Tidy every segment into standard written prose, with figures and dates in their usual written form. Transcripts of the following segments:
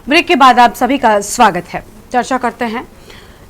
Break के बाद आप सभी का स्वागत है। चर्चा करते हैं।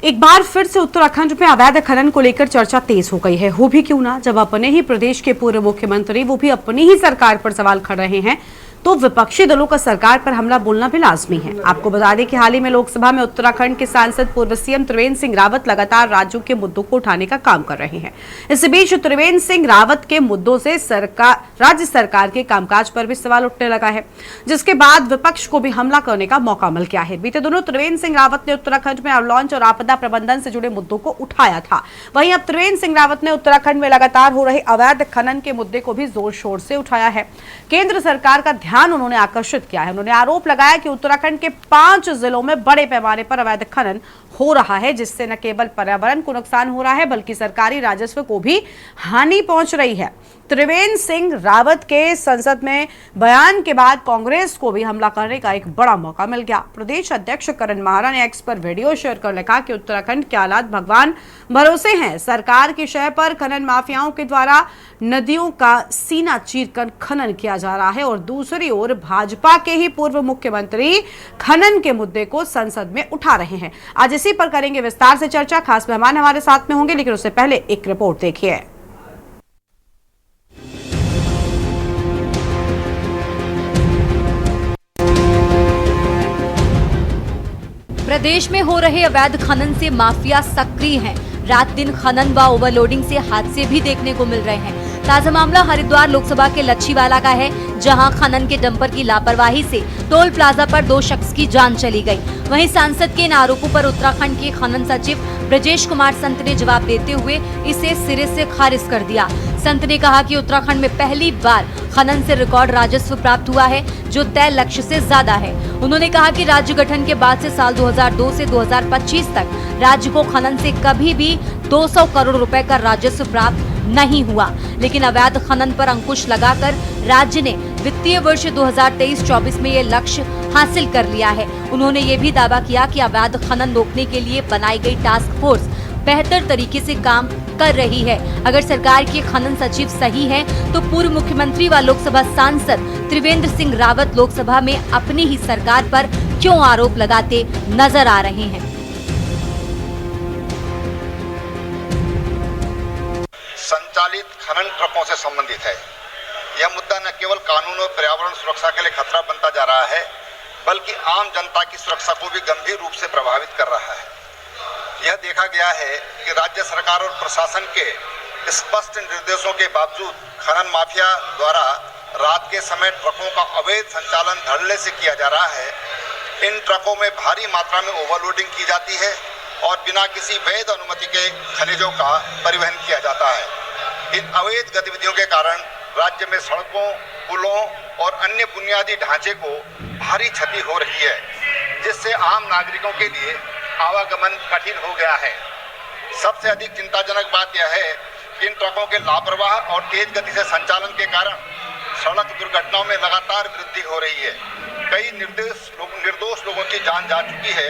एक बार फिर से उत्तराखंड में अवैध खनन को लेकर चर्चा तेज हो गई है। हो भी क्यों ना, जब अपने ही प्रदेश के पूर्व मुख्यमंत्री वो भी अपनी ही सरकार पर सवाल खड़ रहे हैं तो विपक्षी दलों का सरकार पर हमला बोलना भी लाजमी है। आपको बता दें कि हाल ही में लोकसभा में उत्तराखंड के सांसद पूर्व सीएम त्रिवेंद्र सिंह रावत लगातार राज्यों के मुद्दों को उठाने का काम कर रहे हैं। इस बीच त्रिवेंद्र सिंह रावत के मुद्दों से राज्य सरकार के कामकाज पर भी सवाल उठने लगा है, जिसके बाद विपक्ष को भी हमला करने का मौका मिल गया है। बीते दिनों त्रिवेंद्र सिंह रावत ने उत्तराखंड में अवलॉन्च और आपदा प्रबंधन से जुड़े मुद्दों को उठाया था। वहीं अब त्रिवेंद्र सिंह रावत ने उत्तराखंड में लगातार हो रहे अवैध खनन के मुद्दे को भी जोर शोर से उठाया है। केंद्र सरकार का ध्यान उन्होंने आकर्षित किया है। उन्होंने आरोप लगाया कि उत्तराखंड के 5 जिलों में बड़े पैमाने पर अवैध खनन हो रहा है, जिससे न केवल पर्यावरण को नुकसान हो रहा है बल्कि सरकारी राजस्व को भी हानि पहुंच रही है। त्रिवेंद्र सिंह रावत के संसद में बयान के बाद कांग्रेस को भी हमला करने का एक बड़ा मौका मिल गया। प्रदेश अध्यक्ष करण माहरा ने एक्स पर वीडियो शेयर कर लिखा कि उत्तराखंड के हालात भगवान भरोसे हैं। सरकार की शय पर खनन माफियाओं के द्वारा नदियों का सीना चीरकर खनन किया जा रहा है और दूसरी ओर भाजपा के ही पूर्व मुख्यमंत्री खनन के मुद्दे को संसद में उठा रहे हैं। आज इसी पर करेंगे विस्तार से चर्चा। खास मेहमान हमारे साथ में होंगे, लेकिन उससे पहले एक रिपोर्ट देखिए। प्रदेश में हो रहे अवैध खनन से माफिया सक्रिय हैं। रात दिन खनन व ओवरलोडिंग से हादसे भी देखने को मिल रहे हैं। ताजा मामला हरिद्वार लोकसभा के लच्छीवाला का है, जहां खनन के डंपर की लापरवाही से टोल प्लाजा पर 2 शख्स की जान चली गई। वहीं सांसद के इन आरोपों पर उत्तराखंड के खनन सचिव ब्रजेश कुमार संत ने जवाब देते हुए इसे सिरे से खारिज कर दिया। संत ने कहा कि उत्तराखंड में पहली बार खनन से रिकॉर्ड राजस्व प्राप्त हुआ है, जो तय लक्ष्य से ज्यादा है। उन्होंने कहा कि राज्य गठन के बाद से साल 2002 से 2025 तक राज्य को खनन से कभी भी 200 करोड़ रुपए का राजस्व प्राप्त नहीं हुआ, लेकिन अवैध खनन पर अंकुश लगाकर राज्य ने वित्तीय वर्ष 2023-24 में ये लक्ष्य हासिल कर लिया है। उन्होंने ये भी दावा किया कि अवैध खनन रोकने के लिए बनाई गई टास्क फोर्स बेहतर तरीके से काम कर रही है। अगर सरकार के खनन सचिव सही हैं, तो पूर्व मुख्यमंत्री व लोकसभा सांसद त्रिवेंद्र सिंह रावत लोकसभा में अपनी ही सरकार पर क्यों आरोप लगाते नजर आ रहे हैं। संचालित खनन ट्रकों से संबंधित है। यह मुद्दा न केवल कानून और पर्यावरण सुरक्षा के लिए खतरा बनता जा रहा है, बल्कि आम जनता की सुरक्षा को भी गंभीर रूप से प्रभावित कर रहा है। यह देखा गया है कि राज्य सरकार और प्रशासन के स्पष्ट निर्देशों के बावजूद खनन माफिया द्वारा रात के समय ट्रकों का अवैध संचालन धड़ल्ले से किया जा रहा है। इन ट्रकों में भारी मात्रा में ओवरलोडिंग की जाती है और बिना किसी वैध अनुमति के खनिजों का परिवहन किया जाता है। इन अवैध गतिविधियों के कारण राज्य में सड़कों, पुलों और अन्य बुनियादी ढांचे को भारी क्षति हो रही है, जिससे आम नागरिकों के लिए आवागमन कठिन हो गया है। सबसे अधिक चिंताजनक बात यह है कि इन ट्रकों के लापरवाह और तेज गति से संचालन के कारण सड़क दुर्घटनाओं में लगातार वृद्धि हो रही है। कई निर्दोष लोगों की जान जा चुकी है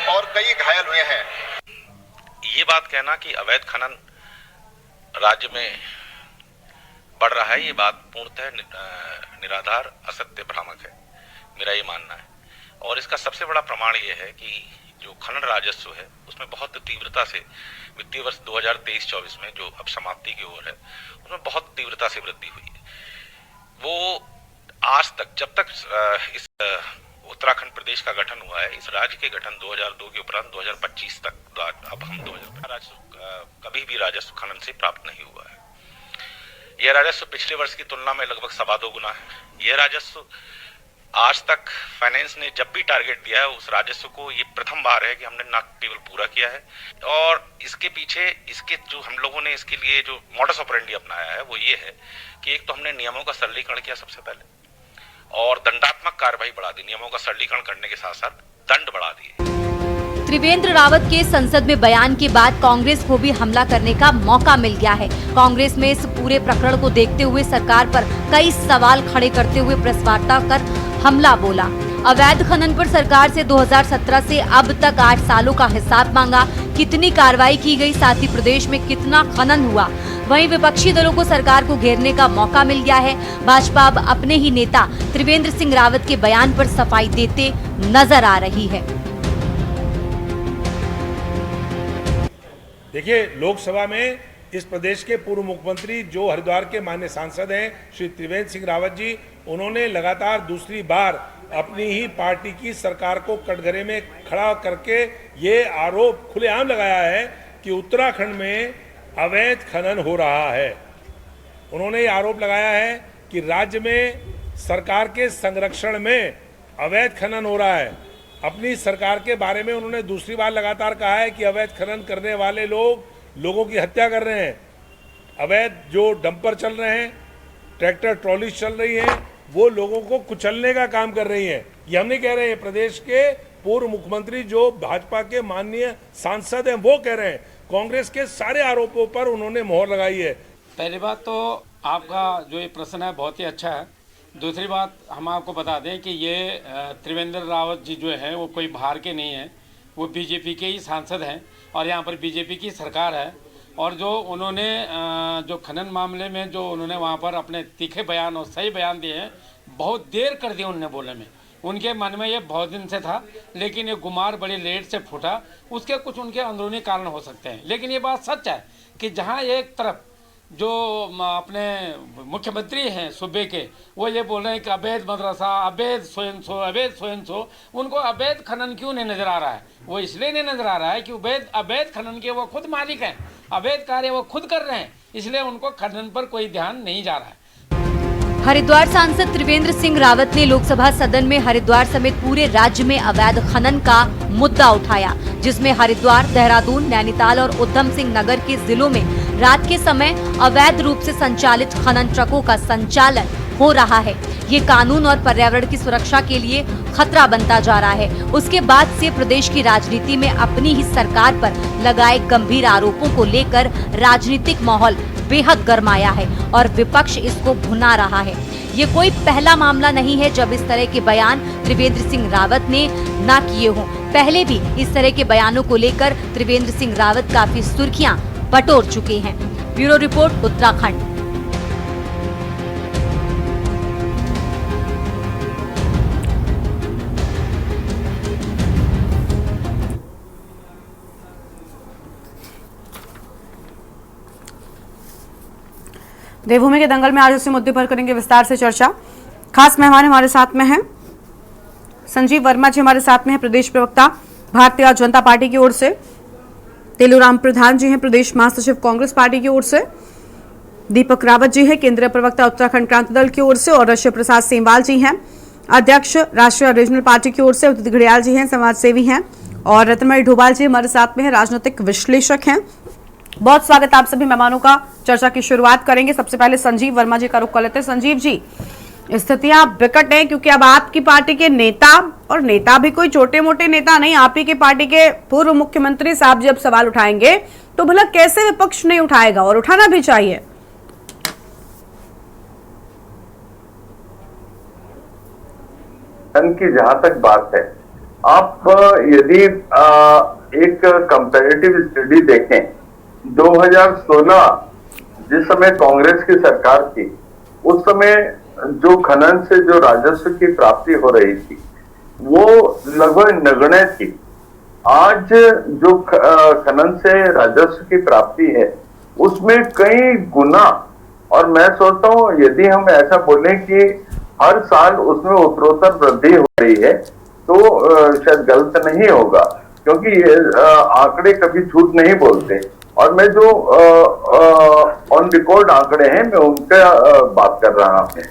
और कई घायल हुए हैं। ये बात कहना कि अवैध खनन राज्य में बढ़ रहा है, ये बात पूर्णतः निराधार, असत्य, भ्रामक है, मेरा ये मानना है। और इसका सबसे बड़ा प्रमाण ये है कि जो खनन राजस्व है उसमें बहुत तीव्रता से वित्तीय वर्ष 2023-24 में जो अब समाप्ति की ओर है, उसमें बहुत तीव्रता से वृद्धि हुई है। वो आज तक, जब तक इस उत्तराखंड प्रदेश का गठन हुआ है, इस राज्य के गठन 2002 के उपरांत 2025 तक, अब हम 2000 राजस्व कभी भी राजस्व खनन से प्राप्त नहीं हुआ है। यह राजस्व पिछले वर्ष की तुलना में लगभग 2.25 गुना है। यह राजस्व आज तक फाइनेंस ने जब भी टारगेट दिया है, उस राजस्व को ये प्रथम बार है कि हमने न केवल पूरा किया है, और इसके पीछे इसके जो हम लोगों ने इसके लिए जो मॉडस ऑपरेंडी अपनाया है वो ये है कि एक तो हमने नियमों का सरलीकरण किया सबसे पहले, और दंडात्मक कार्रवाई बढ़ा दी। नियमों का सरलीकरण करने के साथ साथ दंड बढ़ा दिए। त्रिवेंद्र रावत के संसद में बयान के बाद कांग्रेस को भी हमला करने का मौका मिल गया है। कांग्रेस में इस पूरे प्रकरण को देखते हुए सरकार पर कई सवाल खड़े करते हुए प्रेस वार्ता कर हमला बोला। अवैध खनन पर सरकार से 2017 से अब तक 8 सालों का हिसाब मांगा, कितनी कार्रवाई की गई, साथ ही प्रदेश में कितना खनन हुआ। वहीं विपक्षी दलों को सरकार को घेरने का मौका मिल गया है। भाजपा अब अपने ही नेता त्रिवेंद्र सिंह रावत के बयान पर सफाई देते नजर आ रही है। देखिए, लोकसभा में इस प्रदेश के पूर्व मुख्यमंत्री जो हरिद्वार के माननीय सांसद हैं श्री त्रिवेंद्र सिंह रावत जी, उन्होंने लगातार दूसरी बार अपनी ही पार्टी की सरकार को कटघरे में खड़ा करके ये आरोप खुलेआम लगाया है कि उत्तराखंड में अवैध खनन हो रहा है। उन्होंने ये आरोप लगाया है कि राज्य में सरकार के संरक्षण में अवैध खनन हो रहा है। अपनी सरकार के बारे में उन्होंने दूसरी बार लगातार कहा है कि अवैध खनन करने वाले लोगों की हत्या कर रहे हैं। अवैध जो डंपर चल रहे हैं, ट्रैक्टर ट्रॉली चल रही हैं, वो लोगों को कुचलने का काम कर रही हैं। ये हम नहीं कह रहे हैं, प्रदेश के पूर्व मुख्यमंत्री जो भाजपा के माननीय सांसद हैं वो कह रहे हैं। कांग्रेस के सारे आरोपों पर उन्होंने मोहर लगाई है। पहली बात तो आपका जो ये प्रश्न है बहुत ही अच्छा है। दूसरी बात हम आपको बता दें कि ये त्रिवेंद्र रावत जी जो हैं वो कोई बाहर के नहीं हैं, वो बीजेपी के ही सांसद हैं और यहाँ पर बीजेपी की सरकार है। और जो उन्होंने जो खनन मामले में जो उन्होंने वहाँ पर अपने तीखे बयान और सही बयान दिए हैं, बहुत देर कर दी उन्होंने बोलने में। उनके मन में ये बहुत दिन से था, लेकिन ये गुमार बड़ी लेट से फूटा। उसके कुछ उनके अंदरूनी कारण हो सकते हैं, लेकिन ये बात सच है कि जहाँ एक तरफ जो अपने मुख्यमंत्री हैं सूबे के, वो ये बोल रहे हैं कि अवैध मदरसा, अवैध सो, उनको अवैध खनन क्यों नहीं नज़र आ रहा है? वो इसलिए नहीं नज़र आ रहा है कि अवैध खनन के वो खुद मालिक हैं, अवैध कार्य वो खुद कर रहे हैं, इसलिए उनको खनन पर कोई ध्यान नहीं जा रहा है। हरिद्वार सांसद त्रिवेंद्र सिंह रावत ने लोकसभा सदन में हरिद्वार समेत पूरे राज्य में अवैध खनन का मुद्दा उठाया, जिसमें हरिद्वार, देहरादून, नैनीताल और उधम सिंह नगर के जिलों में रात के समय अवैध रूप से संचालित खनन ट्रकों का संचालन हो रहा है। ये कानून और पर्यावरण की सुरक्षा के लिए खतरा बनता जा रहा है। उसके बाद से प्रदेश की राजनीति में अपनी ही सरकार पर लगाए गंभीर आरोपों को लेकर राजनीतिक माहौल बेहद गरमाया है और विपक्ष इसको भुना रहा है। ये कोई पहला मामला नहीं है जब इस तरह के बयान त्रिवेंद्र सिंह रावत ने ना किए हों। पहले भी इस तरह के बयानों को लेकर त्रिवेंद्र सिंह रावत काफी सुर्खियां बटोर चुके हैं। Bureau report, Uttarakhand. देवभूमि के दंगल में आज उसी मुद्दे पर करेंगे विस्तार से चर्चा। खास मेहमान हमारे साथ में हैं संजीव वर्मा जी, हमारे साथ में हैं प्रदेश प्रवक्ता भारतीय जनता पार्टी की ओर से, तेलुराम प्रधान जी हैं प्रदेश महासचिव कांग्रेस पार्टी की ओर से, दीपक रावत जी हैं केंद्रीय प्रवक्ता उत्तराखंड क्रांति दल की ओर से, और शिव प्रसाद सेमवाल जी हैं अध्यक्ष राष्ट्रीय रीजनल पार्टी की ओर से, उदित घड़ियाल जी हैं समाज सेवी हैं, और रत्नमणि डोभाल जी हमारे साथ में हैं राजनीतिक विश्लेषक हैं। बहुत स्वागत आप सभी मेहमानों का। चर्चा की शुरुआत करेंगे। सबसे पहले संजीव वर्मा जी का रुख कर लेते हैं। संजीव जी, स्थितियां बिकट हैं क्योंकि अब आपकी पार्टी के नेता, और नेता भी कोई छोटे मोटे नेता नहीं, आप ही के पार्टी के पूर्व मुख्यमंत्री साहब जब सवाल उठाएंगे तो भला कैसे विपक्ष नहीं उठाएगा, और उठाना भी चाहिए। की जहां तक बात है, आप यदि एक कंपैरेटिव स्टडी देखें, 2016 जिस समय कांग्रेस की सरकार थी, उस समय जो खनन से जो राजस्व की प्राप्ति हो रही थी वो लगभग नगण्य थी। आज जो खनन से राजस्व की प्राप्ति है उसमें कई गुना, और मैं सोचता हूं यदि हम ऐसा बोलें कि हर साल उसमें उत्तरोत्तर वृद्धि हो रही है तो शायद गलत नहीं होगा, क्योंकि ये आंकड़े कभी झूठ नहीं बोलते। और मैं जो ऑन रिकॉर्ड आंकड़े हैं मैं उनका बात कर रहा हूं।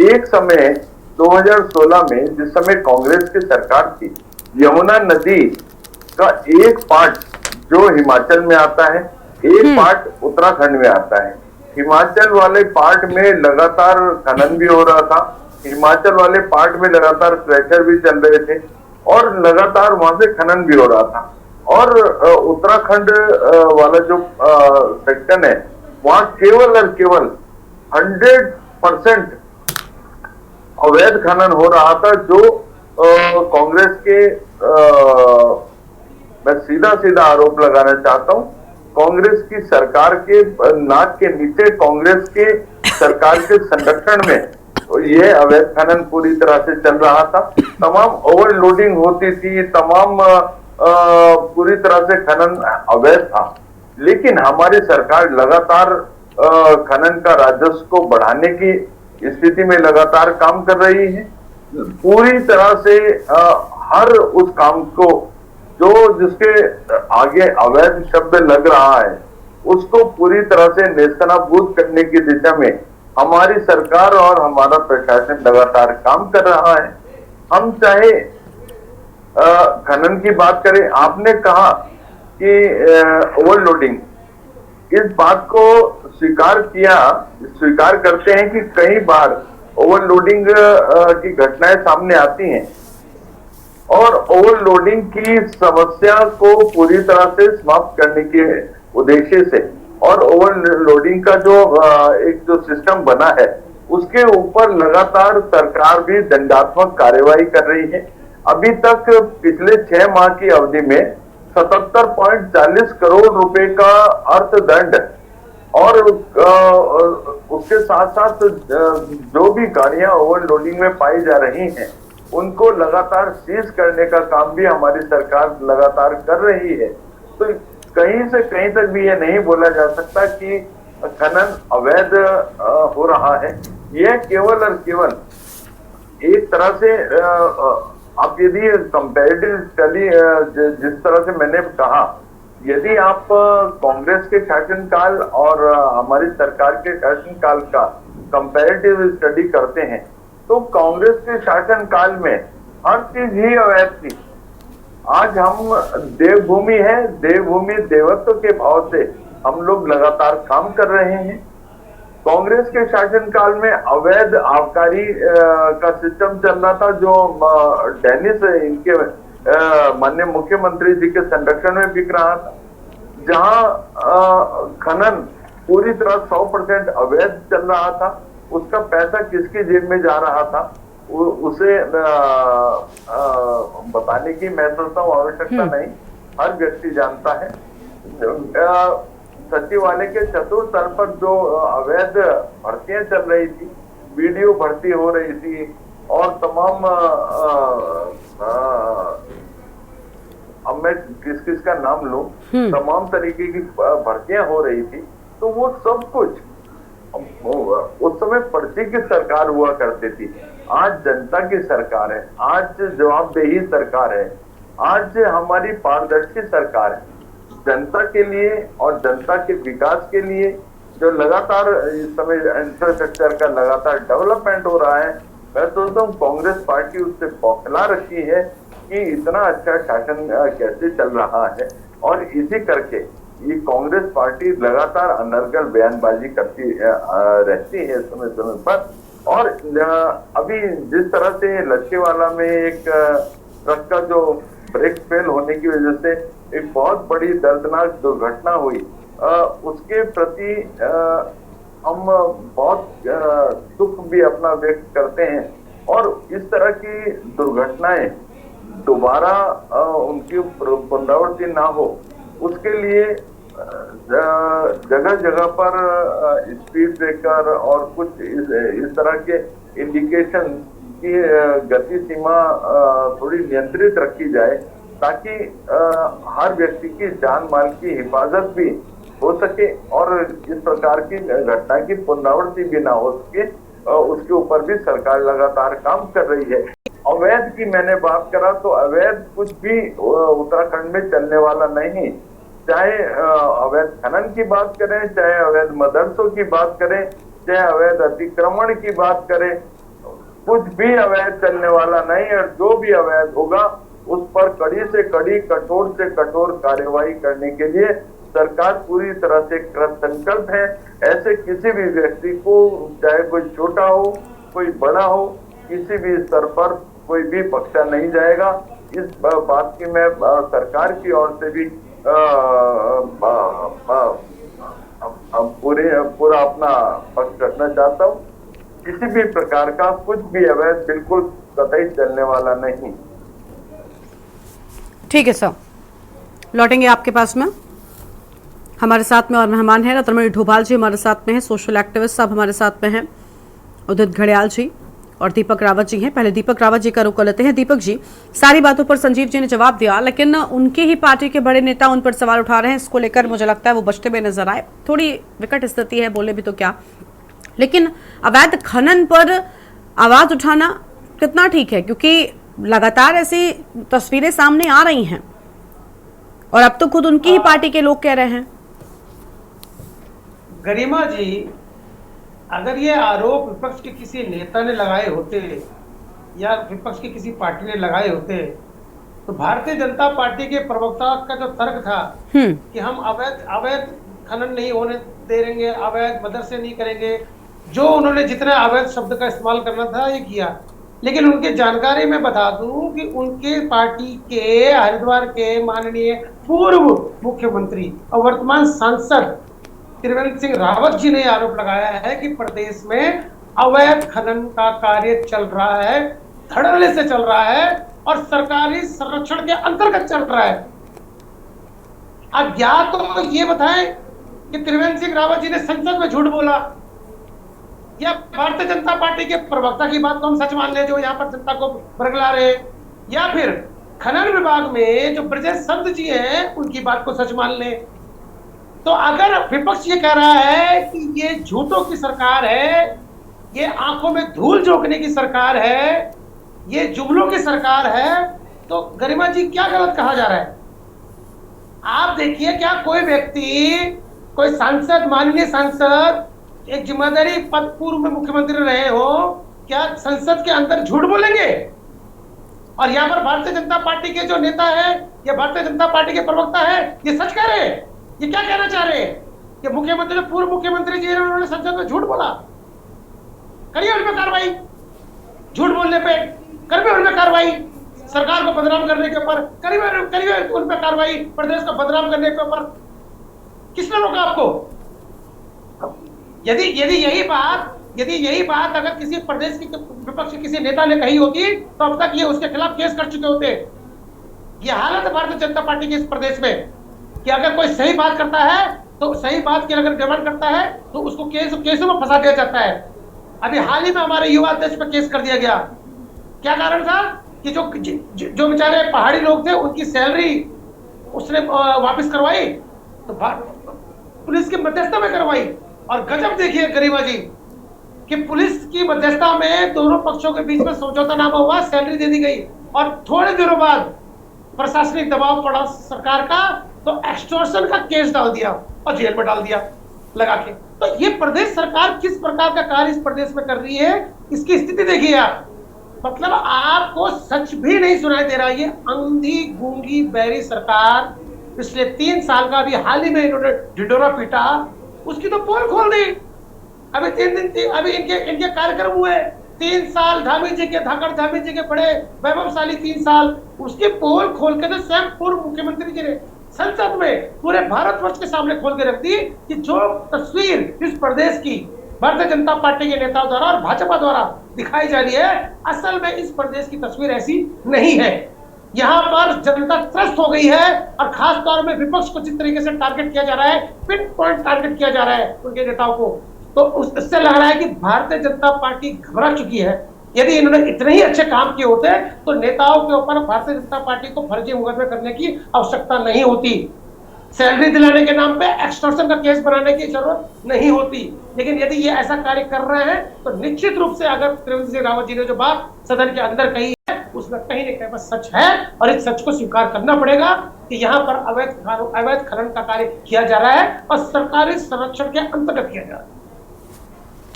एक समय 2016 में जिस समय कांग्रेस की सरकार थी, यमुना नदी का एक पार्ट जो हिमाचल में आता है, एक पार्ट उत्तराखंड में आता है। हिमाचल वाले पार्ट में लगातार खनन भी हो रहा था, हिमाचल वाले पार्ट में लगातार क्रैशर भी चल रहे थे और लगातार वहां से खनन भी हो रहा था। और उत्तराखंड वाला जो सेक्शन है वहां केवल और केवल 100% अवैध खनन हो रहा था, जो कांग्रेस के मैं सीधा सीधा आरोप लगाना चाहता हूं, कांग्रेस की सरकार के नाक के नीचे, कांग्रेस के सरकार के संरक्षण में ये अवैध खनन पूरी तरह से चल रहा था। तमाम ओवरलोडिंग होती थी, तमाम पूरी तरह से खनन अवैध था। लेकिन हमारी सरकार लगातार खनन का राजस्व को बढ़ाने की स्थिति में लगातार काम कर रही है। पूरी तरह से हर उस काम को जो जिसके आगे अवैध शब्द लग रहा है उसको पूरी तरह से नेस्तनाबूद करने की दिशा में हमारी सरकार और हमारा प्रशासन लगातार काम कर रहा है। हम चाहे खनन की बात करें, आपने कहा कि ओवरलोडिंग, इस बात को स्वीकार करते हैं कि कई बार ओवरलोडिंग की घटनाएं सामने आती हैं और ओवरलोडिंग की समस्या को पूरी तरह से समाप्त करने के उद्देश्य से और ओवरलोडिंग का जो सिस्टम बना है उसके ऊपर लगातार सरकार भी दंडात्मक कार्यवाही कर रही है। अभी तक पिछले 6 माह की अवधि में 77.40 करोड़ रुपए का अर्थदंड और उसके साथ साथ जो भी गाड़ियां ओवरलोडिंग में पाई जा रही हैं उनको लगातार सीज करने का काम भी हमारी सरकार लगातार कर रही है। तो कहीं से कहीं तक भी ये नहीं बोला जा सकता कि खनन अवैध हो रहा है। यह केवल और केवल एक तरह से आप यदि कंपैरेटिव स्टडी, जिस तरह से मैंने कहा, यदि आप कांग्रेस के शासनकाल और हमारी सरकार के शासनकाल का कंपैरेटिव स्टडी करते हैं तो कांग्रेस के शासनकाल में हर चीज ही अवैध थी। आज हम देवभूमि है, देवभूमि देवत्व के भाव से हम लोग लगातार काम कर रहे हैं। कांग्रेस के शासनकाल में अवैध आबकारी का सिस्टम चल रहा था जो डेनिस इनके माननीय मुख्यमंत्री जी के संरक्षण में बिक रहा था, जहां खनन पूरी तरह 100% अवैध चल रहा था। उसका पैसा किसकी जेब में जा रहा था उसे बताने की मैं सोचता हूँ आवश्यकता नहीं, हर व्यक्ति जानता है। सचिवालय के चतुर्थ स्तर पर जो अवैध भर्तियां चल रही थी, वीडियो भर्ती हो रही थी और तमाम अब मैं किस का नाम लूं, तमाम तरीके की भर्तियां हो रही थी। तो वो सब कुछ उस समय पर्ची की सरकार हुआ करती थी। आज जनता की सरकार है, आज जवाबदेही सरकार है, आज हमारी पारदर्शी सरकार है। जनता के लिए और जनता के विकास के लिए जो लगातार इस समय इंफ्रास्ट्रक्चर का लगातार डेवलपमेंट हो रहा है, मैं सोचता हूँ कांग्रेस पार्टी उससे बौखला रखी है कि इतना अच्छा शासन कैसे चल रहा है। और इसी करके ये कांग्रेस पार्टी लगातार अनर्गल बयानबाजी करती रहती है समय समय पर। और अभी जिस तरह से लच्छीवाला में एक ट्रक का जो ब्रेक फेल होने की वजह से एक बहुत बड़ी दर्दनाक दुर्घटना हुई, उसके प्रति हम बहुत दुख भी अपना व्यक्त करते हैं। और इस तरह की दुर्घटनाएं दोबारा उनकी पुनरावृत्ति ना हो उसके लिए जगह जगह पर स्पीड ब्रेकर और कुछ इस तरह के इंडिकेशन की गति सीमा थोड़ी नियंत्रित रखी जाए ताकि हर व्यक्ति की जान माल की हिफाजत भी हो सके और इस प्रकार की घटना की पुनरावृत्ति भी ना हो सके। उसके ऊपर भी सरकार लगातार काम कर रही है। अवैध की मैंने बात करा तो अवैध कुछ भी उत्तराखंड में चलने वाला नहीं, चाहे अवैध खनन की बात करें, चाहे अवैध मदरसों की बात करें, चाहे अवैध अतिक्रमण की बात करें, कुछ भी अवैध चलने वाला नहीं। और जो भी अवैध होगा उस पर कड़ी से कड़ी, कठोर से कठोर कार्यवाही करने के लिए सरकार पूरी तरह से कृतसंकल्प है। ऐसे किसी भी व्यक्ति को, चाहे कोई छोटा हो कोई बड़ा हो, किसी भी स्तर पर कोई भी बख्शा नहीं जाएगा। इस बात की मैं सरकार की ओर से भी पूरा अपना पक्ष रखना चाहता हूँ। किसी भी प्रकार का कुछ भी अवैध बिल्कुल कतई चलने वाला नहीं। ठीक है सर, लौटेंगे आपके पास में। हमारे साथ में और मेहमान हैं रत्नमणि ढोभाल जी, हमारे साथ में हैं, सोशल एक्टिविस्ट साहब हमारे साथ में हैं। उदित घड़ियाल जी और दीपक रावत जी हैं। पहले दीपक रावत जी का रुख कर लेते हैं। दीपक जी, सारी बातों पर संजीव जी ने जवाब दिया, लेकिन उनकी ही पार्टी के बड़े नेता उन पर सवाल उठा रहे हैं। इसको लेकर मुझे लगता है वो बचते हुए नजर आए। थोड़ी विकट स्थिति है, बोले भी तो क्या, लेकिन अवैध खनन पर आवाज उठाना कितना ठीक है? क्योंकि लगातार ऐसी तस्वीरें सामने आ रही हैं और अब तो खुद उनकी ही पार्टी के लोग कह रहे हैं। गरिमा जी, अगर ये आरोप विपक्ष के किसी नेता ने लगाए होते या विपक्ष की किसी पार्टी ने लगाए होते तो भारतीय जनता पार्टी के प्रवक्ता का जो तर्क था कि हम अवैध खनन नहीं होने देंगे, अवैध मदरसे नहीं करेंगे, जो उन्होंने जितना अवैध शब्द का इस्तेमाल करना था ये किया। लेकिन उनकी जानकारी में बता दूं कि उनके पार्टी के हरिद्वार के माननीय पूर्व मुख्यमंत्री और वर्तमान सांसद त्रिवेंद्र सिंह रावत जी ने आरोप लगाया है कि प्रदेश में अवैध खनन का कार्य चल रहा है, धड़ल्ले से चल रहा है और सरकारी संरक्षण के अंतर्गत चल रहा है। अब या तो ये बताएं कि त्रिवेंद्र सिंह रावत जी ने संसद में झूठ बोला या भारतीय जनता पार्टी के प्रवक्ता की बात को हम सच मान लें जो यहाँ पर जनता को बरगला रहे, या फिर खनन विभाग में जो ब्रजेश संत जी हैं उनकी बात को सच मान लें। तो अगर विपक्ष ये कह रहा है कि ये झूठों की सरकार है, ये आंखों में धूल झोंकने की सरकार है, ये जुमलों की सरकार है, तो गरिमा जी क्या गलत कहा जा रहा है? आप देखिए, क्या कोई व्यक्ति, कोई सांसद, माननीय सांसद, एक जिम्मेदारी पद पूर्व में मुख्यमंत्री रहे हो, क्या संसद के अंदर झूठ बोलेंगे? और यहाँ पर भारतीय जनता पार्टी के जो नेता है या भारतीय जनता पार्टी के प्रवक्ता है ये सच कह रहे हैं? ये क्या कहना चाह रहे हैं कि मुख्यमंत्री, जो पूर्व मुख्यमंत्री जी हैं, उन्होंने संसद में झूठ बोला? करिए उन पर कार्रवाई, झूठ बोलने पे करिए उन पर कार्रवाई, सरकार को बदनाम करने के ऊपर करिए उन पर कार्रवाई, प्रदेश को बदनाम करने के ऊपर। किसने रोका आपको? यदि यही बात अगर किसी प्रदेश की विपक्ष के किसी नेता ने कही होती तो अब तक ये उसके खिलाफ केस कर चुके होते। ये हालत है भारतीय जनता पार्टी के इस प्रदेश में कि अगर कोई सही बात करता है तो सही बात की अगर डिमांड करता है तो उसको केसों में फंसा दिया जाता है। अभी हाल ही में हमारे युवा अध्यक्ष पर केस कर दिया गया। क्या कारण था कि जो बेचारे पहाड़ी लोग थे उनकी सैलरी उसने वापस करवाई, तो पुलिस की मध्यस्थता में करवाई। और गजब देखिए गरिमा जी कि पुलिस की मध्यस्थता में दोनों पक्षों के बीच में समझौतानामा हुआ, सैलरी दे दी गई और थोड़े दिनों बाद प्रशासनिक दबाव पड़ा सरकार का तो एक्सटॉर्शन का केस डाल दिया और जेल में डाल दिया लगा के। तो ये प्रदेश सरकार किस प्रकार का कार्य इस प्रदेश में कर रही है, इसकी स्थिति देखिए आप। मतलब आपको सच भी नहीं सुनाई दे रहा। ये अंधी गूंगी बहरी सरकार पिछले 3 साल का, अभी हाल ही में इन्होंने ढिंढोरा पीटा, उसकी तो पोल खोल दी। अभी 3 दिन अभी इनके कार्यक्रम हुए, 3 साल धामी जी के बड़े वैभवशाली 3 साल, उसकी पोल खोल के ना स्वयं पूर्व मुख्यमंत्री जी ने संसद में पूरे भारतवर्ष के सामने खोल के रख दी कि जो तस्वीर इस प्रदेश की भारतीय जनता पार्टी के नेताओं द्वारा और भाजपा द्वारा दिखाई जा रही है, असल में इस प्रदेश की तस्वीर ऐसी नहीं है। यहाँ पर जनता त्रस्त हो गई है और खास तौर में विपक्ष को जिस तरीके से टारगेट किया जा रहा है, पिन पॉइंट टारगेट किया जा रहा है उनके नेताओं को, तो उससे लग रहा है कि भारतीय जनता पार्टी घबरा चुकी है। यदि इन्होंने इतने ही अच्छे काम किए होते तो नेताओं के ऊपर भारतीय जनता पार्टी को फर्जी मुकदमे करने की आवश्यकता नहीं होती, सैलरी दिलाने के नाम पे एक्सटॉर्शन का केस बनाने की जरूरत नहीं होती। लेकिन यदि ये ऐसा कार्य कर रहे हैं तो निश्चित रूप से अगर त्रिवेंद्र सिंह रावत जी ने जो बात सदन के अंदर कही है उसमें कहीं न कहीं बस सच है और इस सच को स्वीकार करना पड़ेगा कि यहाँ पर अवैध खनन का कार्य किया जा रहा है और सरकारी संरक्षण के अंतर्गत किया जा रहा है।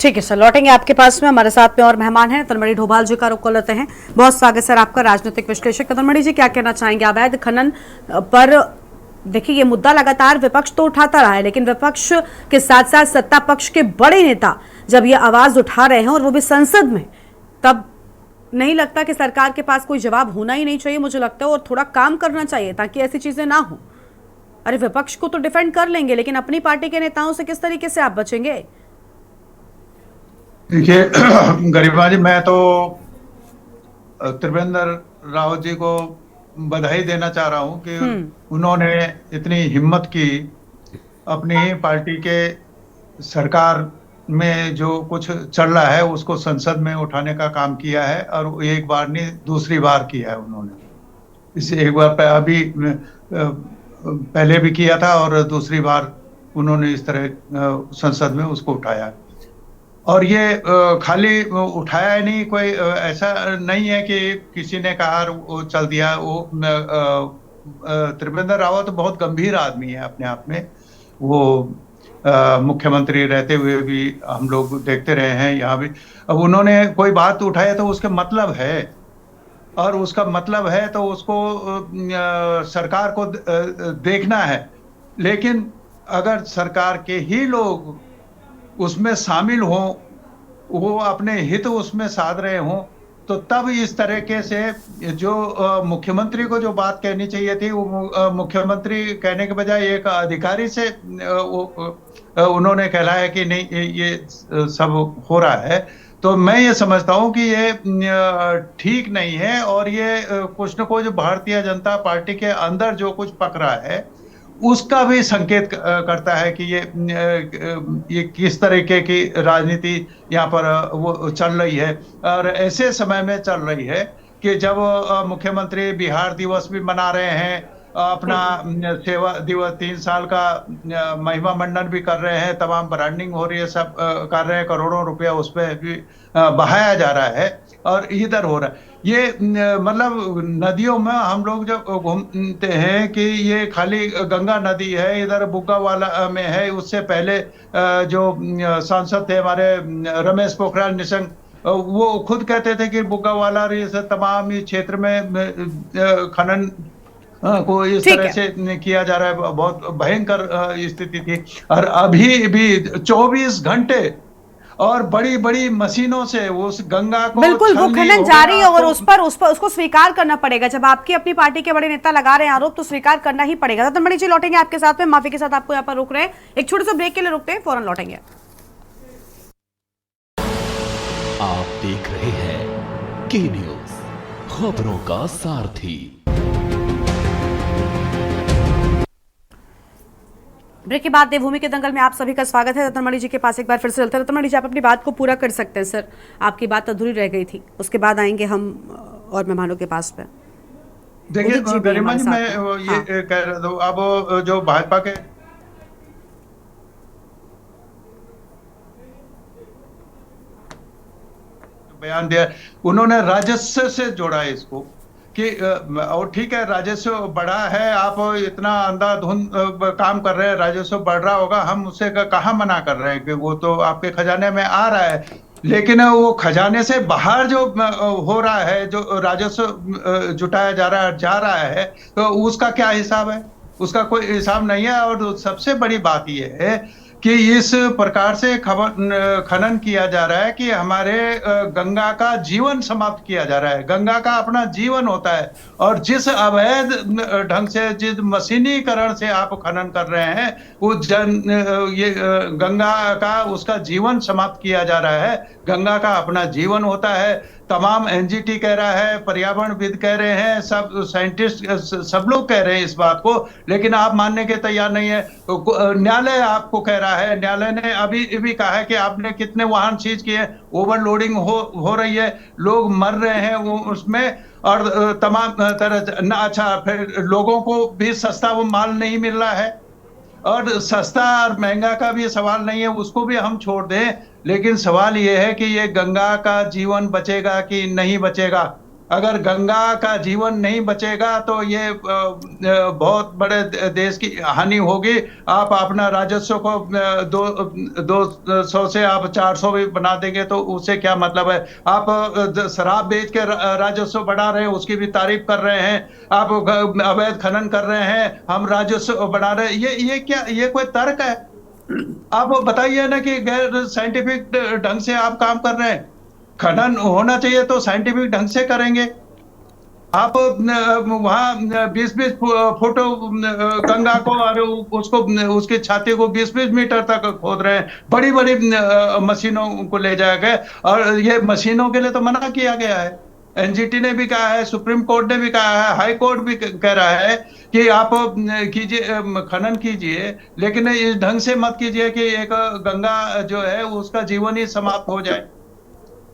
ठीक है सर, लौटेंगे आपके पास में। हमारे साथ में और मेहमान हैं, तनमणि ढोभाल जी का रुख कर लेते हैं। बहुत स्वागत सर आपका, राजनीतिक विश्लेषक। तनमणि जी, क्या कहना चाहेंगे अवैध खनन पर? देखिए, ये मुद्दा लगातार विपक्ष तो उठाता रहा है, लेकिन विपक्ष के साथ साथ सत्ता पक्ष के बड़े नेता जब ये आवाज उठा रहे हैं और वो भी संसद में, तब नहीं लगता कि सरकार के पास कोई जवाब होना ही नहीं चाहिए? मुझे लगता है और थोड़ा काम करना चाहिए ताकि ऐसी चीजें ना हो। अरे विपक्ष को तो डिफेंड कर लेंगे, लेकिन अपनी पार्टी के नेताओं से किस तरीके से आप बचेंगे? देखिए गरिमा जी, मैं तो त्रिवेंद्र रावत जी को बधाई देना चाह रहा हूं कि उन्होंने इतनी हिम्मत की अपनी पार्टी के सरकार में जो कुछ चल रहा है उसको संसद में उठाने का काम किया है, और एक बार नहीं दूसरी बार किया है उन्होंने। इसे एक बार पहले भी किया था और दूसरी बार उन्होंने इस तरह संसद में उसको उठाया। और ये खाली उठाया ही नहीं, कोई ऐसा नहीं है कि किसी ने कहा वो चल दिया। वो त्रिवेंद्र रावत बहुत गंभीर आदमी है अपने आप में। वो मुख्यमंत्री रहते हुए भी हम लोग देखते रहे हैं, यहाँ भी। अब उन्होंने कोई बात उठाया तो उसके मतलब है, और उसका मतलब है तो उसको सरकार को देखना है। लेकिन अगर सरकार के ही लोग उसमें शामिल हों, वो अपने हित उसमें साध रहे हों, तो तब इस तरीके से जो मुख्यमंत्री को जो बात कहनी चाहिए थी, वो मुख्यमंत्री कहने के बजाय एक अधिकारी से उन्होंने कहला है कि नहीं ये सब हो रहा है। तो मैं ये समझता हूं कि ये ठीक नहीं है, और ये कुछ न कुछ भारतीय जनता पार्टी के अंदर जो कुछ पक रहा है उसका भी संकेत करता है कि ये किस तरीके की राजनीति यहाँ पर वो चल रही है। और ऐसे समय में चल रही है कि जब मुख्यमंत्री बिहार दिवस भी मना रहे हैं, अपना सेवा दिवस 3 साल का महिमा मंडन भी कर रहे हैं, तमाम ब्रांडिंग हो रही है, सब कर रहे हैं, करोड़ों रुपया उस पर भी बहाया जा रहा है, और इधर हो रहा है। ये मतलब नदियों में हम लोग जब घूमते हैं कि ये खाली गंगा नदी है, इधर बुग्गा वाला में है। उससे पहले जो सांसद थे हमारे रमेश पोखरियाल निशंक, वो खुद कहते थे कि बुग्गा वाला तमाम क्षेत्र में खनन को इस तरह से किया जा रहा है। बहुत भयंकर स्थिति थी। और अभी भी 24 घंटे और बड़ी बड़ी मशीनों से उस गंगा को बिल्कुल वो खनन जारी है, और उस पर उसको स्वीकार करना पड़ेगा। जब आपकी अपनी पार्टी के बड़े नेता लगा रहे हैं आरोप, तो स्वीकार करना ही पड़ेगा। रतन मणि जी लौटेंगे आपके साथ में, माफी के साथ आपको यहाँ पर रोक रहे हैं, एक छोटे से ब्रेक के लिए रुकते हैं, फौरन लौटेंगे। आप देख रहे हैं के न्यूज, खबरों का सारथी। ब्रेक के बाद देवभूमि के दंगल में आप सभी का स्वागत है। रतन मणि जी के पास एक बार फिर से चलते हैं। रतन मणि जी, आप अपनी बात को पूरा कर सकते हैं सर, आपकी बात अधूरी रह गई थी, उसके बाद आएंगे हम और मेहमानों के पास पे। देखिए गरिमा जी, मैं ये कह रहा था, अब जो भाजपा के बयान दिया, उन्होंने राजस्व से जोड़ा है इसको कि और ठीक है, राजस्व बढ़ा है, आप इतना अंधाधुंध काम कर रहे हैं, राजस्व बढ़ रहा होगा, हम उससे कहाँ मना कर रहे हैं कि वो तो आपके खजाने में आ रहा है। लेकिन वो खजाने से बाहर जो हो रहा है, जो राजस्व जुटाया जा रहा है, तो उसका क्या हिसाब है? उसका कोई हिसाब नहीं है। और सबसे बड़ी बात यह है कि इस प्रकार से खनन किया जा रहा है कि हमारे गंगा का जीवन समाप्त किया जा रहा है। गंगा का अपना जीवन होता है, और जिस अवैध ढंग से, जिस मशीनीकरण से आप खनन कर रहे हैं, वो ये गंगा का उसका जीवन समाप्त किया जा रहा है। गंगा का अपना जीवन होता है। तमाम एनजीटी कह रहा है, पर्यावरणविद कह रहे हैं, सब साइंटिस्ट सब लोग कह रहे हैं इस बात को, लेकिन आप मानने के तैयार नहीं है। न्यायालय आपको कह रहा है, न्यायालय ने अभी भी कहा है कि आपने कितने वाहन सीज किए, ओवरलोडिंग हो रही है, लोग मर रहे हैं वो उसमें, और तमाम तरह। अच्छा, फिर लोगों को भी सस्ता वो माल नहीं मिल रहा है, और सस्ता और महंगा का भी सवाल नहीं है, उसको भी हम छोड़ दें। लेकिन सवाल ये है कि ये गंगा का जीवन बचेगा कि नहीं बचेगा। अगर गंगा का जीवन नहीं बचेगा तो ये बहुत बड़े देश की हानि होगी। आप अपना राजस्व को 200 से आप 400 भी बना देंगे तो उससे क्या मतलब है? आप शराब बेच के राजस्व बढ़ा रहे हैं, उसकी भी तारीफ कर रहे हैं। आप अवैध खनन कर रहे हैं, हम राजस्व बढ़ा रहे हैं। ये क्या, ये कोई तर्क है? आप बताइए ना कि गैर साइंटिफिक ढंग से आप काम कर रहे हैं। खनन होना चाहिए तो साइंटिफिक ढंग से करेंगे। आप वहां 20-20 फुट गंगा को और उसको उसकी छाती को 20-20 मीटर तक खोद रहे हैं, बड़ी बड़ी मशीनों को ले जाया गया, और ये मशीनों के लिए तो मना किया गया है। एनजीटी ने भी कहा है, सुप्रीम कोर्ट ने भी कहा है, हाई कोर्ट भी कह रहा है कि आप कीजिए, खनन कीजिए, लेकिन इस ढंग से मत कीजिए कि एक गंगा जो है उसका जीवन ही समाप्त हो जाए।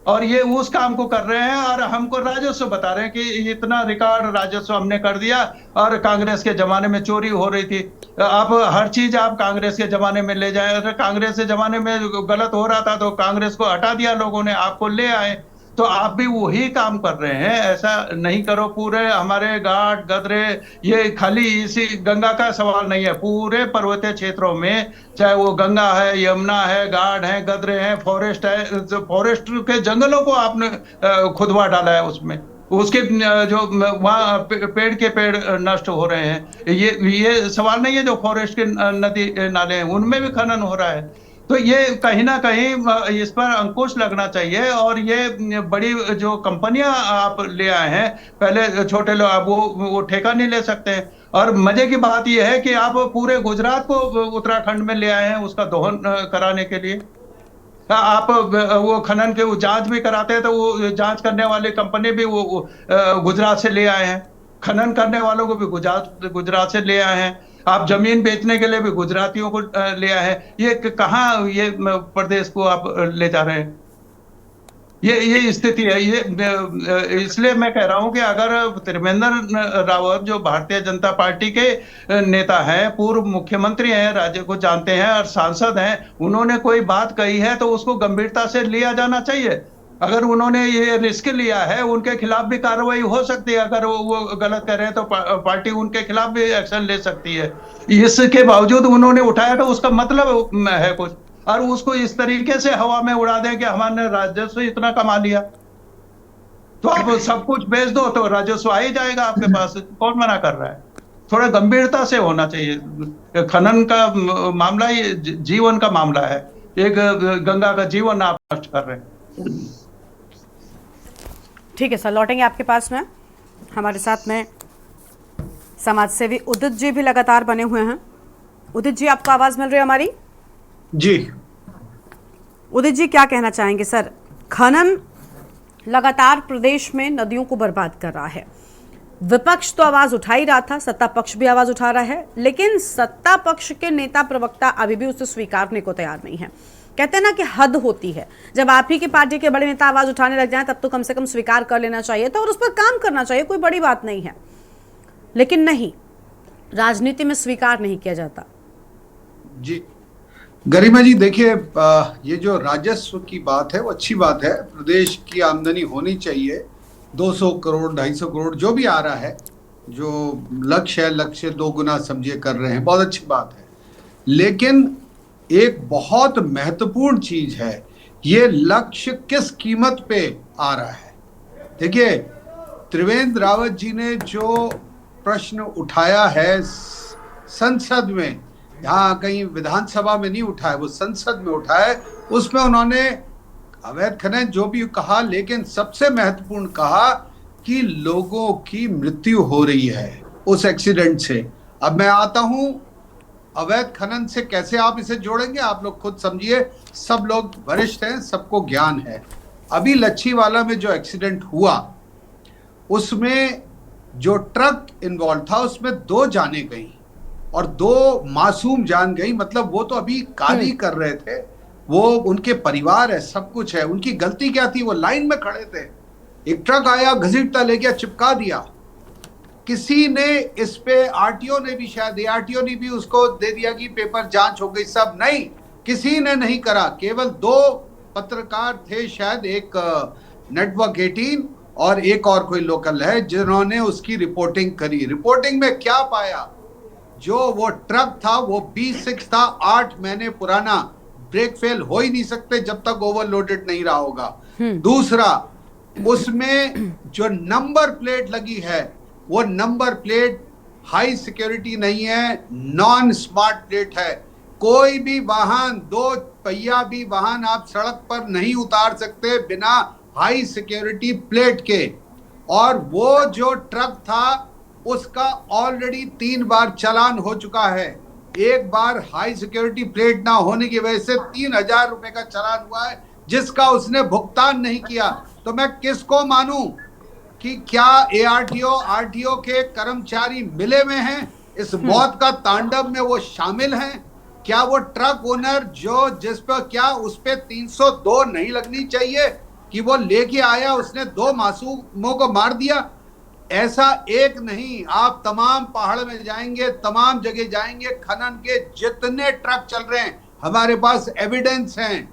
और ये उस काम को कर रहे हैं और हमको राजस्व बता रहे हैं कि इतना रिकॉर्ड राजस्व हमने कर दिया। और कांग्रेस के जमाने में चोरी हो रही थी, आप हर चीज आप कांग्रेस के जमाने में ले जाए। अगर कांग्रेस के जमाने में गलत हो रहा था तो कांग्रेस को हटा दिया लोगों ने, आपको ले आए। तो आप भी वही काम कर रहे हैं, ऐसा नहीं करो। पूरे हमारे घाट गदरे, ये खाली इसी गंगा का सवाल नहीं है, पूरे पर्वतीय क्षेत्रों में, चाहे वो गंगा है, यमुना है, घाट है, गदरे हैं, फॉरेस्ट है, फॉरेस्ट के जंगलों को आपने खुदवा डाला है उसमें। उसके जो वहाँ पेड़ के पेड़ नष्ट हो रहे हैं। ये सवाल नहीं है जो फॉरेस्ट के नदी नाले हैं उनमें भी खनन हो रहा है। तो ये कहीं ना कहीं इस पर अंकुश लगना चाहिए। और ये बड़ी जो कंपनियां आप ले आए हैं, पहले छोटे लोग वो ठेका नहीं ले सकते हैं। और मजे की बात यह है कि आप पूरे गुजरात को उत्तराखंड में ले आए हैं उसका दोहन कराने के लिए। आप वो खनन के वो जांच भी कराते हैं तो वो जांच करने वाली कंपनी भी वो गुजरात से ले आए हैं, खनन करने वालों को भी गुजरात से ले आए हैं। आप जमीन बेचने के लिए भी गुजरातियों को ले आए हैं। ये कहाँ ये प्रदेश को आप ले जा रहे हैं? ये स्थिति है। ये इसलिए मैं कह रहा हूं कि अगर त्रिवेंद्र रावत जो भारतीय जनता पार्टी के नेता हैं, पूर्व मुख्यमंत्री हैं, राज्य को जानते हैं और सांसद हैं, उन्होंने कोई बात कही है तो उसको गंभीरता से लिया जाना चाहिए। अगर उन्होंने ये रिस्क लिया है, उनके खिलाफ भी कार्रवाई हो सकती है। अगर वो गलत कर रहे हैं तो पार्टी उनके खिलाफ भी एक्शन ले सकती है। इसके बावजूद उन्होंने उठाया तो उसका मतलब है कुछ, और उसको इस तरीके से हवा में उड़ा दें कि हमारे राजस्व इतना कमा लिया, तो आप सब कुछ बेच दो तो राजस्व आ ही जाएगा आपके पास। कौन मना कर रहा है? थोड़ा गंभीरता से होना चाहिए। खनन का मामला ये जीवन का मामला है, एक गंगा का जीवन आप नष्ट कर रहे हैं। ठीक है सर, लौटेंगे आपके पास में। हमारे साथ में समाज सेवी उदित जी भी लगातार बने हुए हैं। उदित जी, आपको आवाज मिल रही है हमारी? जी उदित जी, क्या कहना चाहेंगे सर? खनन लगातार प्रदेश में नदियों को बर्बाद कर रहा है। विपक्ष तो आवाज उठा ही रहा था, सत्ता पक्ष भी आवाज उठा रहा है, लेकिन सत्ता पक्ष के नेता प्रवक्ता अभी भी उसे स्वीकारने को तैयार नहीं है। कहते हैं ना कि हद होती है, जब आप ही की पार्टी के बड़े नेता आवाज उठाने लग जाएं तब तो कम से कम स्वीकार कर लेना चाहिए था और उस पर काम करना चाहिए, कोई बड़ी बात नहीं है। लेकिन नहीं, राजनीति में स्वीकार नहीं किया जाता। जी गरिमा जी, देखिए, ये जो राजस्व की बात है वो अच्छी बात है। प्रदेश की आमदनी होनी चाहिए, 200 करोड़ 250 करोड़ जो भी आ रहा है, जो लक्ष्य है, लक्ष्य 2 गुना समझिए कर रहे हैं, बहुत अच्छी बात है। लेकिन एक बहुत महत्वपूर्ण चीज है, ये लक्ष्य किस कीमत पे आ रहा है। देखिए, त्रिवेंद्र रावत जी ने जो प्रश्न उठाया है संसद में, यहाँ कहीं विधानसभा में नहीं उठाया, वो संसद में उठाया, उसमें उन्होंने अवैध खनन जो भी कहा, लेकिन सबसे महत्वपूर्ण कहा कि लोगों की मृत्यु हो रही है उस एक्सीडेंट से। अब मैं आता हूं, अवैध खनन से कैसे आप इसे जोड़ेंगे, आप लोग खुद समझिए। सब लोग वरिष्ठ हैं, सबको ज्ञान है। अभी लच्छीवाला में जो एक्सीडेंट हुआ, उसमें जो ट्रक इन्वॉल्व था उसमें 2 जानें गई और 2 मासूम जान गई। मतलब वो तो अभी काली कर रहे थे, वो उनके परिवार है, सब कुछ है। उनकी गलती क्या थी? वो लाइन में खड़े थे, एक ट्रक आया, घसीटता ले गया, चिपका दिया। किसी ने इस पे, आरटीओ ने भी, शायद आरटीओ ने भी उसको दे दिया कि पेपर जांच हो गई, सब नहीं, किसी ने नहीं करा। केवल 2 पत्रकार थे, शायद एक नेटवर्क 18 और एक और कोई लोकल है, जिन्होंने उसकी रिपोर्टिंग करी। रिपोर्टिंग में क्या पाया? जो वो ट्रक था वो B6 था, 8 महीने पुराना, ब्रेक फेल हो ही नहीं सकते जब तक ओवरलोडेड नहीं रहा होगा। दूसरा, उसमें जो नंबर प्लेट लगी है, वो नंबर प्लेट हाई सिक्योरिटी नहीं है, नॉन स्मार्ट प्लेट है। कोई भी वाहन, 2 पहिया भी वाहन आप सड़क पर नहीं उतार सकते बिना हाई सिक्योरिटी प्लेट के। और वो जो ट्रक था उसका ऑलरेडी 3 बार चालान हो चुका है। एक बार हाई सिक्योरिटी प्लेट ना होने की वजह से 3000 रुपए का चालान हुआ है, जिसका उसने भुगतान नहीं किया। तो मैं किसको मानूं? कि क्या एआरटीओ आरटीओ के कर्मचारी मिले हुए हैं, इस मौत का तांडव में वो शामिल हैं? क्या वो ट्रक ओनर जिस पर क्या उस पे 302 नहीं लगनी चाहिए कि वो लेके आया, उसने 2 मासूमों को मार दिया? ऐसा एक नहीं, आप तमाम पहाड़ में जाएंगे, तमाम जगह जाएंगे, खनन के जितने ट्रक चल रहे हैं हमारे पास एविडेंस हैं,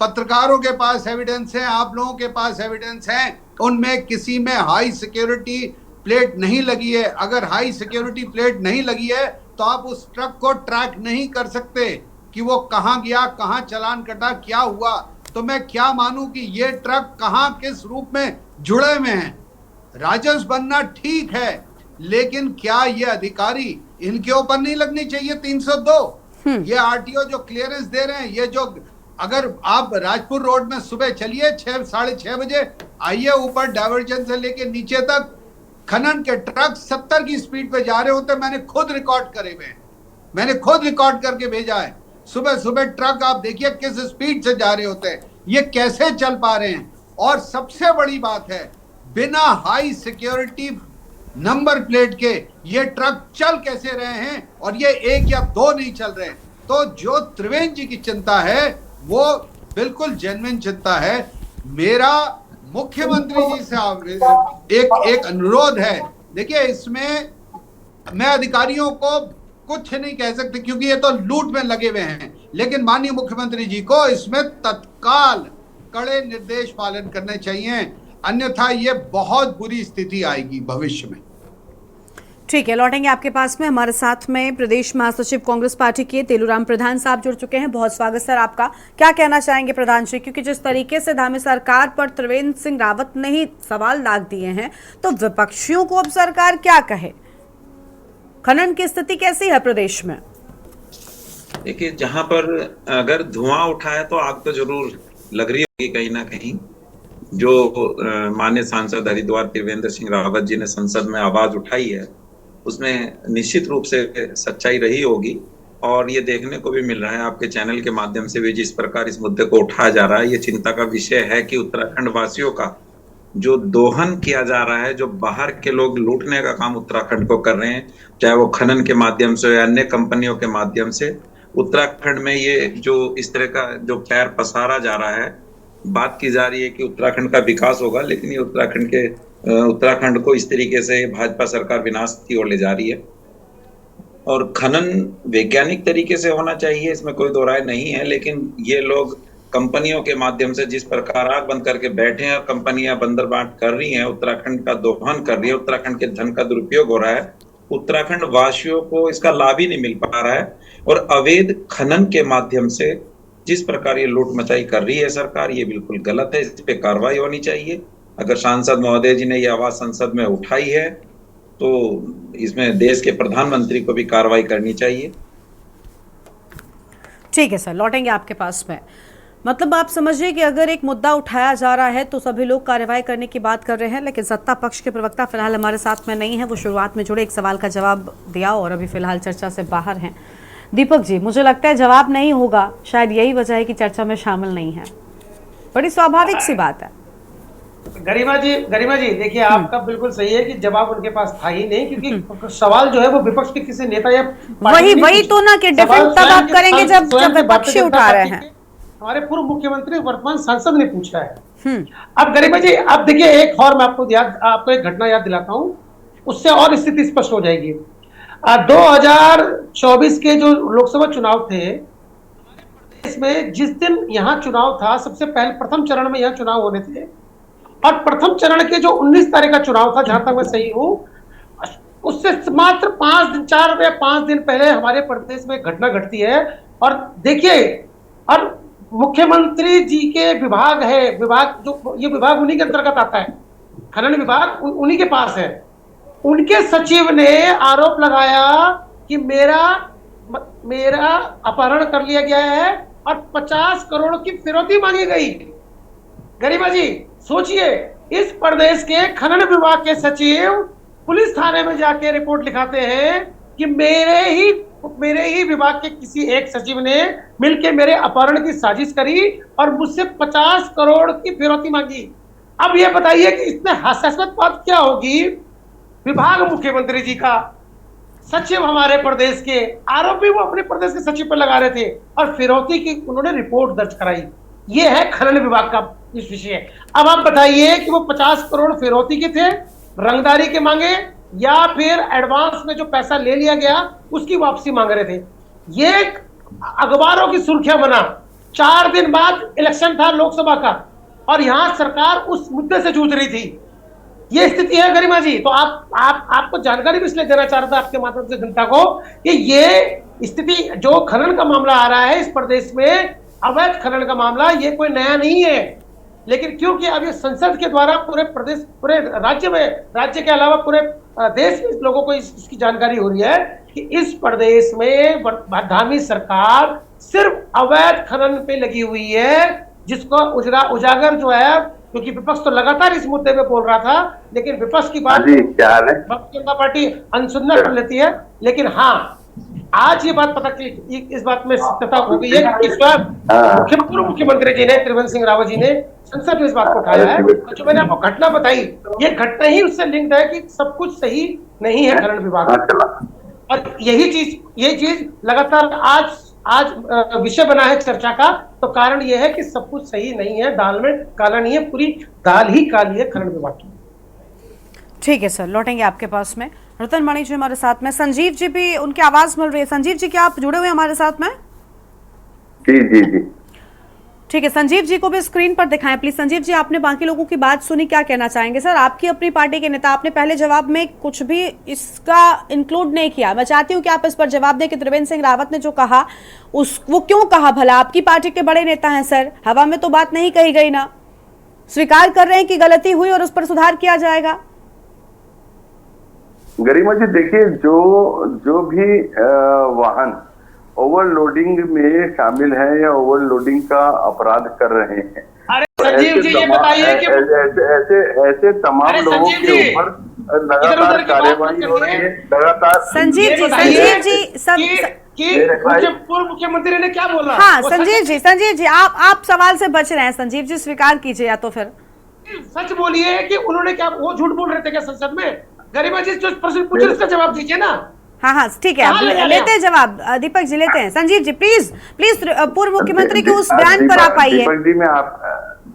पत्रकारों के पास एविडेंस है, आप लोगों के पास एविडेंस है, उनमें किसी में हाई सिक्योरिटी प्लेट नहीं लगी है। अगर हाई सिक्योरिटी प्लेट नहीं लगी है तो आप उस ट्रक को ट्रैक नहीं कर सकते कि वो कहां गया, कहां चालान कटा, क्या हुआ। तो मैं क्या मानूं कि ये ट्रक कहां किस रूप में जुड़े हुए हैं। राजस्व बनना ठीक है, लेकिन क्या ये अधिकारी, इनके ऊपर नहीं लगनी चाहिए 302? ये आरटीओ जो क्लियरेंस दे रहे हैं, ये जो, अगर आप राजपुर रोड में सुबह चलिए 6-6:30 बजे, आइए ऊपर डाइवर्जन से लेके नीचे तक खनन के ट्रक 70 की स्पीड पे जा रहे होते। मैंने खुद रिकॉर्ड करे हुए हैं, मैंने खुद रिकॉर्ड करके भेजा है। सुबह सुबह ट्रक आप देखिए किस स्पीड से जा रहे होते हैं, ये कैसे चल पा रहे हैं। और सबसे बड़ी बात है, बिना हाई सिक्योरिटी नंबर प्लेट के ये ट्रक चल कैसे रहे हैं, और ये 1 या 2 नहीं चल रहे। तो जो त्रिवेंद्र जी की चिंता है वो बिल्कुल जेन्युइन चिंता है। मेरा मुख्यमंत्री जी से एक अनुरोध है, देखिए इसमें मैं अधिकारियों को कुछ नहीं कह सकते क्योंकि ये तो लूट में लगे हुए हैं, लेकिन माननीय मुख्यमंत्री जी को इसमें तत्काल कड़े निर्देश पालन करने चाहिए, अन्यथा ये बहुत बुरी स्थिति आएगी भविष्य में। ठीक है, लौटेंगे आपके पास में। हमारे साथ में प्रदेश महासचिव कांग्रेस पार्टी के तेलूराम प्रधान साहब जुड़ चुके हैं। बहुत स्वागत सर आपका। क्या कहना चाहेंगे प्रधान जी, क्योंकि जिस तरीके से धामी सरकार पर त्रिवेंद्र सिंह रावत ने ही सवाल दाग दिए हैं, तो विपक्षियों को अब सरकार क्या कहे? खनन की स्थिति कैसी है प्रदेश में? देखिए, जहां पर अगर धुआं उठा है तो आग तो जरूर लग रही होगी कहीं ना कहीं। जो माननीय सांसद हरिद्वार त्रिवेंद्र सिंह रावत जी ने संसद में आवाज उठाई है, उसमें निश्चित रूप से सच्चाई रही होगी। और ये देखने को भी मिल रहा है आपके चैनल के माध्यम से भी, जिस प्रकार इस मुद्दे को उठाया जा रहा है, ये चिंता का विषय है कि उत्तराखंड वासियों का जो दोहन किया जा रहा है, जो बाहर के लोग लूटने का काम उत्तराखंड को कर रहे हैं, चाहे वो खनन के माध्यम से या अन्य कंपनियों के माध्यम से, उत्तराखंड में ये जो इस तरह का जो पैर पसारा जा रहा है, बात की जा रही है कि उत्तराखंड का विकास होगा, लेकिन ये उत्तराखंड को इस तरीके से भाजपा सरकार विनाश की ओर ले जा रही है। और खनन वैज्ञानिक तरीके से होना चाहिए, इसमें कोई दो राय नहीं है, लेकिन ये लोग कंपनियों के माध्यम से जिस प्रकार आग बंद करके बैठे हैं और कंपनियां बंदरबाट कर रही हैं, उत्तराखंड का दोहन कर रही है, उत्तराखंड के धन का दुरुपयोग हो रहा है, उत्तराखंड वासियों को इसका लाभ ही नहीं मिल पा रहा है। और अवैध खनन के माध्यम से जिस प्रकार ये लूट मचाई कर रही है सरकार, ये बिल्कुल गलत है, इस पे कार्रवाई होनी चाहिए। अगर सांसद महोदय जी ने ये आवाज संसद में उठाई है तो इसमें देश के प्रधानमंत्री को भी कार्रवाई करनी चाहिए। ठीक है सर, लौटेंगे आपके पास में। मतलब आप समझिए कि अगर एक मुद्दा उठाया जा रहा है तो सभी लोग कार्रवाई करने की बात कर रहे हैं, लेकिन सत्ता पक्ष के प्रवक्ता फिलहाल हमारे साथ में नहीं है। वो शुरुआत में जुड़े एक सवाल का जवाब दिया और अभी फिलहाल चर्चा से बाहर हैं। दीपक जी, मुझे लगता है जवाब नहीं होगा, शायद यही वजह है कि चर्चा में शामिल नहीं है। बड़ी स्वाभाविक सी बात है। गरिमा जी देखिए, आपका बिल्कुल सही है कि जवाब उनके पास था ही नहीं, क्योंकि सवाल जो है वो विपक्ष के किसी नेता या वही तो ना कि डिफेंस तब आप करेंगे जब विपक्षी उठा रहे हैं। हमारे पूर्व मुख्यमंत्री वर्तमान सांसद ने पूछा है। अब गरिमा जी, अब देखिए एक और मैं आपको एक घटना याद दिलाता हूं, उससे और स्थिति स्पष्ट हो जाएगी। 2024 के जो लोकसभा चुनाव थे, इसमें जिस दिन यहाँ चुनाव था, सबसे पहले प्रथम चरण में यहाँ चुनाव होने थे, और प्रथम चरण के जो 19 तारीख का चुनाव था, जहां तक मैं सही हूं, उससे मात्र 4 दिन पहले हमारे प्रदेश में घटना घटती है। और देखिए, और मुख्यमंत्री जी के विभाग है, ये विभाग उन्हीं के अंतर्गत आता है, खनन विभाग उन्हीं के पास है। उनके सचिव ने आरोप लगाया कि मेरा अपहरण कर लिया गया है और 50 करोड़ की फिरौती मांगी गई। गरिमा जी सोचिए, इस प्रदेश के खनन विभाग के सचिव पुलिस थाने में जाके रिपोर्ट लिखाते हैं कि मेरे ही विभाग के किसी एक सचिव ने मिलकर मेरे अपहरण की साजिश करी और मुझसे 50 करोड़ की फिरौती मांगी। अब ये बताइए कि इसमें हास्यास्पद बात क्या होगी, विभाग मुख्यमंत्री जी का, सचिव हमारे प्रदेश के, आरोपी वो अपने प्रदेश के सचिव पर लगा रहे थे और फिरौती की उन्होंने रिपोर्ट दर्ज कराई। ये है खनन विभाग का इस विषय। अब आप बताइए कि वो 50 करोड़ फिरौती के थे, रंगदारी के मांगे, या फिर एडवांस में जो पैसा ले लिया गया उसकी वापसी मांग रहे थे। ये अखबारों की सुर्खियां बना। 4 दिन बाद इलेक्शन था लोकसभा का और यहां सरकार उस मुद्दे से जूझ रही थी। ये स्थिति है गरिमा जी। तो आपको जानकारी भी इसलिए देना चाह रहा था आपके माध्यम से जनता को कि ये स्थिति जो खनन का मामला आ रहा है इस प्रदेश में, अवैध खनन का मामला, ये कोई नया नहीं है। लेकिन क्योंकि अब ये संसद के द्वारा पूरे प्रदेश, पूरे राज्य में, राज्य के अलावा पूरे देश में लोगों को इसकी जानकारी हो रही है कि इस प्रदेश में धामी सरकार सिर्फ अवैध खनन पे लगी हुई है, जिसको उजागर जो है, क्योंकि विपक्ष तो लगातार इस मुद्दे पे बोल रहा था, लेकिन विपक्ष की बात भारतीय जनता पार्टी अनसुना कर लेती है। लेकिन हाँ, आज ये बात पता चली, इस बात में सत्यता हो गई है कि पूर्व मुख्यमंत्री जी ने, त्रिवेंद्र सिंह रावत जी ने संसद में इस बात को उठाया है। तो जो मैंने आपको घटना बताई, ये घटना ही उससे लिंक्ड है कि सब कुछ सही नहीं है खनन विभाग में। और यही चीज लगातार आज विषय बना है चर्चा का। तो कारण यह है कि सब कुछ सही नहीं है, दाल में काला नहीं है, पूरी दाल ही काली है खनन विभाग की। ठीक है सर, लौटेंगे आपके पास में। रतन मणि जी हमारे साथ में, संजीव जी भी उनकी आवाज मिल रही है। संजीव जी क्या आप जुड़े हुए हैं हमारे साथ में? जी जी जी ठीक है, संजीव जी को भी स्क्रीन पर दिखाएं प्लीज। संजीव जी, आपने बाकी लोगों की बात सुनी, क्या कहना चाहेंगे सर? आपकी अपनी पार्टी के नेता, आपने पहले जवाब में कुछ भी इसका इंक्लूड नहीं किया। मैं चाहती हूं कि आप इस पर जवाब दें कि त्रिवेंद्र सिंह रावत ने जो कहा वो क्यों कहा भला? आपकी पार्टी के बड़े नेता हैं सर, हवा में तो बात नहीं कही गई ना। स्वीकार कर रहे हैं कि गलती हुई और उस पर सुधार किया जाएगा। गरिमा जी देखिए, जो भी वाहन ओवरलोडिंग में शामिल है या ओवरलोडिंग का अपराध कर रहे हैं, अरे संजीव जी ये बताइए कि ऐसे तमाम लोगों के ऊपर लगातार कार्रवाई हो रही है। लगातार संजीव जी पूर्व मुख्यमंत्री ने क्या बोला? हाँ संजीव जी आप सवाल से बच रहे हैं। संजीव जी स्वीकार कीजिए, या तो फिर सच बोलिए कि उन्होंने क्या, वो झूठ बोल रहे थे क्या संसद में? गरिमा जी जो प्रश्न पूछे उसका जवाब दीजिए ना। हाँ ठीक है, लेते हैं जवाब। दीपक जी लेते हैं। संजीव जी प्लीज पूर्व मुख्यमंत्री के उस बयान पर आप आइए।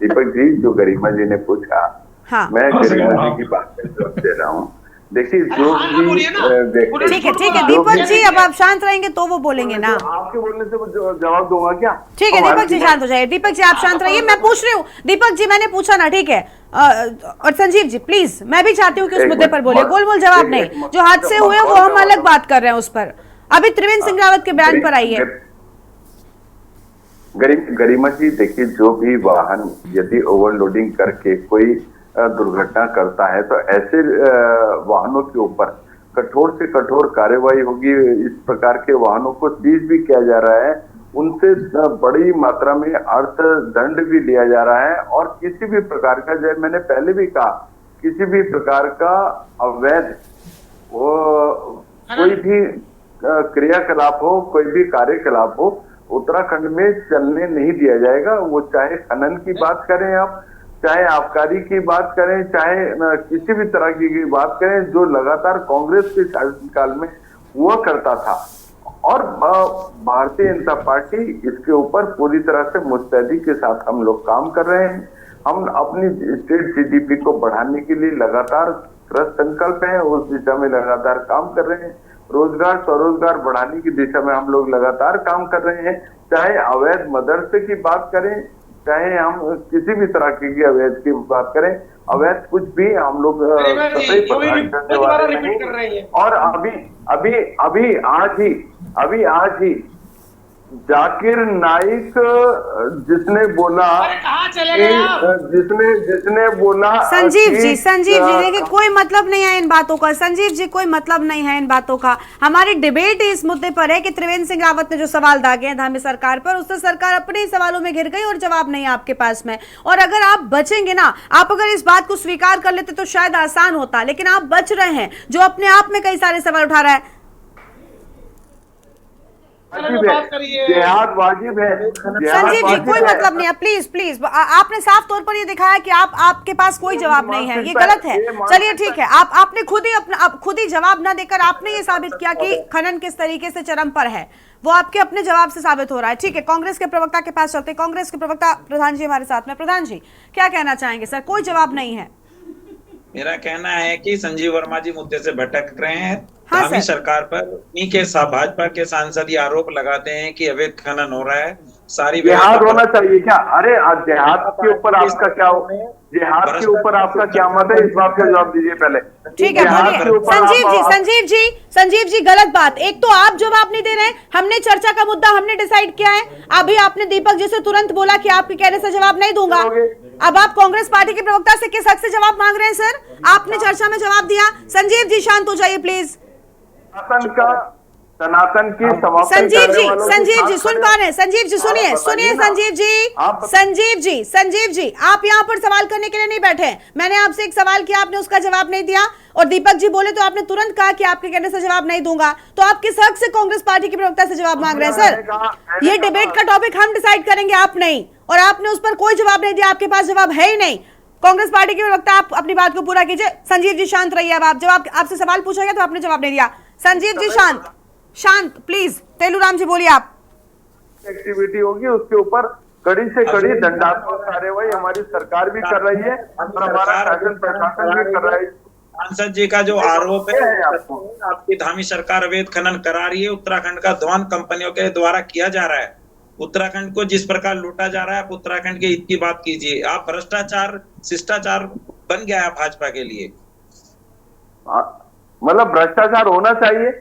दीपक जी जो गरिमा जी ने पूछा, हाँ मैं गरिमा जी की बात में जवाब दे रहा हूँ। देखिए जो भी ठीक है दीपक जी, अब आप शांत रहेंगे तो वो बोलेंगे ना। आपके बोलने से जवाब दूंगा क्या? ठीक है दीपक जी शांत हो जाइए। दीपक जी आप शांत रहिए, मैं पूछ रही हूँ। दीपक जी मैंने पूछा ना, ठीक है। और संजीव जी प्लीज, मैं भी चाहती हूँ कि उस मुद्दे पर बोले, गोल जवाब नहीं। जो हादसे हुए वो हम अलग बात कर रहे हैं उस पर। अभी त्रिवेंद्र सिंह रावत के बयान पर आइए। गरिमा जी देखिए, जो भी वाहन यदि ओवरलोडिंग करके कोई दुर्घटना करता है तो ऐसे वाहनों के ऊपर कठोर से कठोर कार्रवाई होगी। इस प्रकार के वाहनों को सीज भी किया जा रहा है, उनसे बड़ी मात्रा में अर्थदंड भी लिया जा रहा है। और किसी भी प्रकार का, जैसे मैंने पहले भी कहा, किसी भी प्रकार का अवैध कोई भी क्रियाकलाप हो, कोई भी कार्यकलाप हो, उत्तराखंड में चलने नहीं दिया जाएगा। वो चाहे खनन की बात करें आप, चाहे आबकारी की बात करें, चाहे किसी भी तरह की बात करें, जो लगातार कांग्रेस के शासनकाल में हुआ करता था। और भारतीय जनता पार्टी इसके ऊपर पूरी तरह से मुस्तैदी के साथ हम लोग काम कर रहे हैं। हम अपनी स्टेट जीडीपी को बढ़ाने के लिए लगातार कृत संकल्प है, उस दिशा में लगातार काम कर रहे हैं। रोजगार स्वरोजगार बढ़ाने की दिशा में हम लोग लगातार काम कर रहे हैं। चाहे अवैध मदरसे की बात करें, चाहे हम किसी भी तरह की अवैध की बात करें, अवैध कुछ भी हम लोग करने वाले नहीं। और अभी आज ही जाकिर नाइक जिसने बोला, जिसने बोला, संजीव जी देखिए कोई मतलब नहीं है इन बातों का। संजीव जी कोई मतलब नहीं है इन बातों का। हमारी डिबेट इस मुद्दे पर है कि त्रिवेंद्र सिंह रावत ने जो सवाल दागे हैं धामी सरकार पर, उससे सरकार अपने ही सवालों में घिर गई और जवाब नहीं है आपके पास में। और अगर आप बचेंगे ना, आप अगर इस बात को स्वीकार कर लेते तो शायद आसान होता, लेकिन आप बच रहे हैं, जो अपने आप में कई सारे सवाल उठा रहा है। बात करिए। जिहाद वाजिब है। संजीव जी कोई मतलब नहीं है, प्लीज प्लीज आपने साफ तौर पर ये दिखाया कि आपके पास कोई जवाब नहीं है, ये गलत है। चलिए ठीक है, आपने खुद ही जवाब ना देकर आपने ये साबित किया कि खनन किस तरीके से चरम पर है, वो आपके अपने जवाब से साबित हो रहा है। ठीक है, कांग्रेस के प्रवक्ता के पास चलते। कांग्रेस के प्रवक्ता प्रधान जी हमारे साथ में। प्रधान जी क्या कहना चाहेंगे? सर कोई जवाब नहीं है। मेरा कहना है कि संजीव वर्मा जी मुद्दे से भटक रहे हैं। हाँ धामी सरकार पर उन्हीं के भाजपा के सांसद ये आरोप लगाते हैं कि अवैध खनन हो रहा है। सारी जिहाद होना चाहिए क्या? अरे जिहाद के ऊपर आपका क्या, जिहाद के ऊपर आपका क्या मत है, इस बात का जवाब दीजिए पहले। ठीक है बोलिए। संजीव जी गलत बात। एक तो आप जवाब नहीं दे रहे हैं, हमने चर्चा का मुद्दा हमने डिसाइड किया है। अभी आपने दीपक जी से तुरंत बोला कि आपके कहने से जवाब नहीं दूंगा। अब आप कांग्रेस पार्टी के प्रवक्ता से किस हक से जवाब मांग रहे हैं? सर आपने चर्चा में जवाब दिया। संजीव जी शांत हो जाइए प्लीज। सनातन की समाप्ति। संजीव जी सुन पा रहे हैं? संजीव जी सुनिए संजीव जी आप यहाँ पर सवाल करने के लिए नहीं बैठे। मैंने आपसे एक सवाल किया, आपने उसका जवाब नहीं दिया, और दीपक जी बोले तो आपने तुरंत कहा कि आपके कहने से जवाब नहीं दूंगा। तो आप किस हक से कांग्रेस पार्टी के प्रवक्ता से जवाब मांग रहे हैं? सर ये डिबेट का टॉपिक हम डिसाइड करेंगे, आप नहीं। और आपने उस पर कोई जवाब नहीं दिया, आपके पास जवाब है ही नहीं। कांग्रेस पार्टी के प्रवक्ता आप अपनी बात को पूरा कीजिए। संजीव जी शांत रहिए। अब आप जवाब, आपसे सवाल पूछा गया तो आपने जवाब नहीं दिया। संजीव जी शांत प्लीज। तेलुराम जी बोलिए। आप एक्टिविटी होगी उसके ऊपर कड़ी से कड़ी दंडात्मक कार्यवाही हमारी सरकार भी कर रही है और हमारा शासन प्रशासन भी कर रहा है। सांसद जी का जो आरोप है आपकी धामी सरकार अवैध खनन करा रही है, उत्तराखंड का धौन कंपनियों के द्वारा किया जा रहा है। उत्तराखंड को जिस प्रकार लूटा जा रहा है, आप उत्तराखंड के हित की बात कीजिए। आप भ्रष्टाचार शिष्टाचार बन गया है भाजपा के लिए। मतलब भ्रष्टाचार होना चाहिए,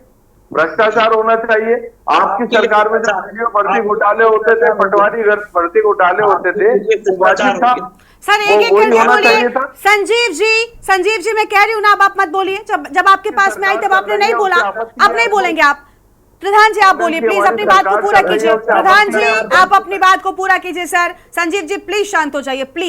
भ्रष्टाचार होना चाहिए। आपकी सरकार में जो भर्ती घोटाले होते थे, पटवारी भर्ती घोटाले होते थे, सर एक करके बोलिए। संजीव जी मैं कह रही हूँ ना, अब आप मत बोलिए। जब आपके पास में आई तब आपने नहीं बोला, अब नहीं बोलेंगे आप। प्रधान जी आप बोलिए प्लीज, अपनी बात को पूरा कीजिए। प्रधान जी आप अपनी बात को पूरा कीजिए। सर संजीव जी प्लीज शांत हो जाइए प्लीज।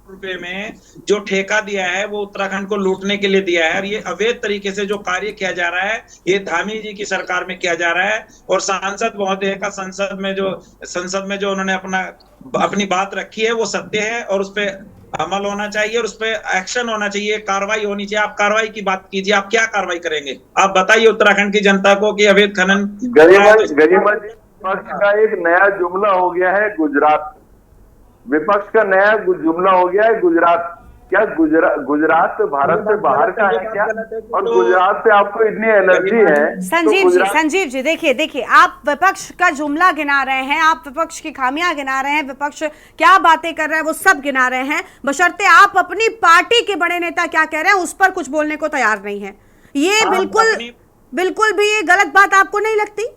रुपए में जो ठेका दिया है वो उत्तराखंड को लूटने के लिए दिया है, और ये अवैध तरीके से जो कार्य किया जा रहा है ये धामी जी की सरकार में किया जा रहा है। और सांसद महोदय का संसद में जो उन्होंने अपनी बात रखी है वो सत्य है, और उस पर अमल होना चाहिए और उस पर एक्शन होना चाहिए, कार्रवाई होनी चाहिए। आप कार्रवाई की बात कीजिए, आप क्या कार्रवाई करेंगे? आप बताइए उत्तराखंड की जनता को कि अवैध खनन विपक्ष का एक नया जुमला हो गया है गुजरात। विपक्ष का नया जुमला हो गया है गुजरात। क्या गुजरात भारत से बाहर का है क्या? और गुजरात से आपको इतनी एलर्जी है? संजीव जी देखिए आप विपक्ष का जुमला गिना रहे हैं, आप विपक्ष की खामियां गिना रहे हैं, विपक्ष क्या बातें कर रहा है वो सब गिना रहे हैं, बशर्ते आप अपनी पार्टी के बड़े नेता क्या कह रहे हैं उस पर कुछ बोलने को तैयार नहीं है। ये बिल्कुल भी ये गलत बात आपको नहीं लगती?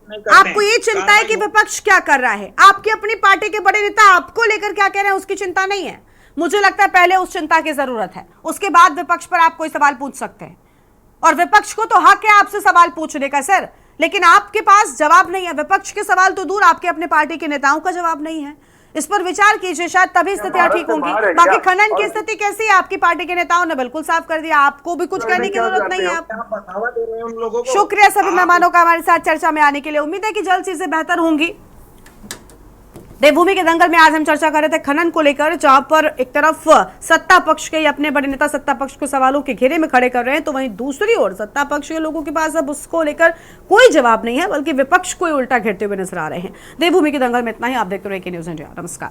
आपको ये चिंता है कि विपक्ष क्या कर रहा है, आपकी अपनी पार्टी के बड़े नेता आपको लेकर क्या कह रहे हैं उसकी चिंता नहीं है? मुझे लगता है पहले उस चिंता की जरूरत है, उसके बाद विपक्ष पर आप कोई सवाल पूछ सकते हैं। और विपक्ष को तो हक है आपसे सवाल पूछने का सर, लेकिन आपके पास जवाब नहीं है। विपक्ष के सवाल तो दूर, आपके अपने पार्टी के नेताओं का जवाब नहीं है। इस पर विचार कीजिए, शायद तभी स्थितियां ठीक होंगी। बाकी खनन की स्थिति कैसी है? आपकी पार्टी के नेताओं ने बिल्कुल साफ कर दिया, आपको भी कुछ कहने की जरूरत नहीं है। आप शुक्रिया सभी मेहमानों का हमारे साथ चर्चा में आने के लिए। उम्मीद है कि जल्द चीजें बेहतर होंगी। देवभूमि के दंगल में आज हम चर्चा कर रहे थे खनन को लेकर, जहां पर एक तरफ सत्ता पक्ष के अपने बड़े नेता सत्ता पक्ष को सवालों के घेरे में खड़े कर रहे हैं, तो वहीं दूसरी ओर सत्ता पक्ष के लोगों के पास अब उसको लेकर कोई जवाब नहीं है, बल्कि विपक्ष को उल्टा घेरते हुए नजर आ रहे हैं। देवभूमि के दंगल में इतना ही। आप देखते रहिए के न्यूज़ इंडिया। नमस्कार।